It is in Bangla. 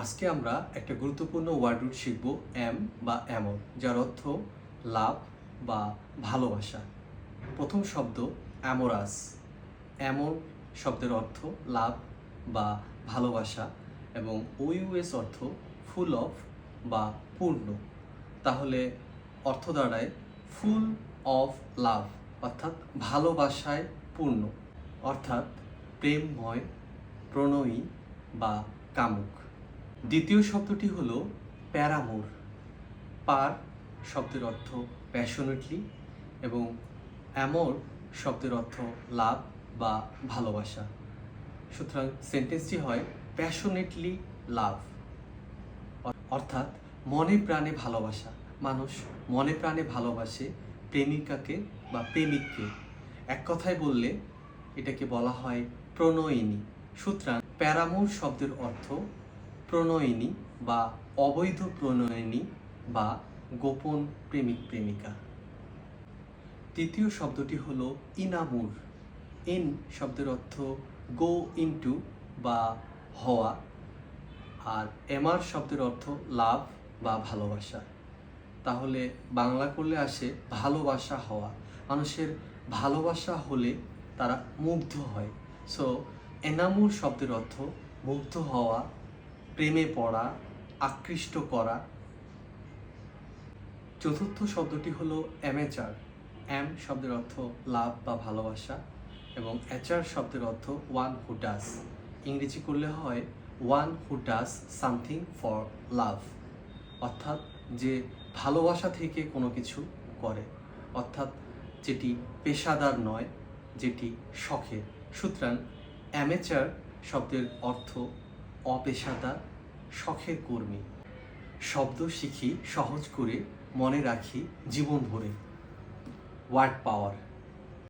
আজকে আমরা একটা গুরুত্বপূর্ণ ওয়ার্ড রুট শিখব এম বা এমন, যার অর্থ লাভ বা ভালোবাসা। প্রথম শব্দ অ্যামোরাস। এমন শব্দের অর্থ লাভ বা ভালোবাসা এবং ওইউএস অর্থ ফুল অফ বা পূর্ণ। তাহলে অর্থ দাঁড়ায় ফুল অফ লাভ, অর্থাৎ ভালোবাসায় পূর্ণ, অর্থাৎ প্রেমময়, প্রণয়ী বা কামুক। দ্বিতীয় শব্দটি হলো প্যারামোর। পার শব্দের অর্থ প্যাশনেটলি এবং অ্যামোর শব্দের অর্থ লাভ বা ভালোবাসা। সুতরাং সেন্টেন্সটি হয় প্যাশনেটলি লাভ, অর্থাৎ মনে প্রাণে ভালোবাসা। মানুষ মনে প্রাণে ভালোবাসে প্রেমিকাকে বা প্রেমিককে। এক কথায় বললে এটাকে বলা হয় প্রণয়িনী। সুতরাং প্যারামোর শব্দের অর্থ প্রণয়িনী বা অবৈধ প্রণয়িনী বা গোপন প্রেমিক প্রেমিকা। তৃতীয় শব্দটি হলো ইনামুর। ইন শব্দের অর্থ গো ইনটু বা হওয়া, আর এমার শব্দের অর্থ লাভ বা ভালোবাসা। তাহলে বাংলা করলে আসে ভালোবাসা হওয়া। মানুষের ভালোবাসা হলে তারা মুগ্ধ হয়। সো এনামুর শব্দের অর্থ মুগ্ধ হওয়া, প্রেমে পড়া, আকৃষ্ট করা। চতুর্থ শব্দটি হলো অ্যামেচার। অ্যাম শব্দের অর্থ লাভ বা ভালোবাসা এবং অ্যাচার শব্দের অর্থ ওয়ান হু ডাজ। ইংরেজি করলে হয় one who does something for লাভ, অর্থাৎ যে ভালোবাসা থেকে কোনো কিছু করে, অর্থাৎ যেটি পেশাদার নয়, যেটি শখের। সুতরাং অ্যামেচার শব্দের অর্থ অপেশাদার, শখের কর্মী। শব্দ শিখি সহজ করে, মনে রাখি জীবন ভরে। ওয়ার্ড পাওয়ার।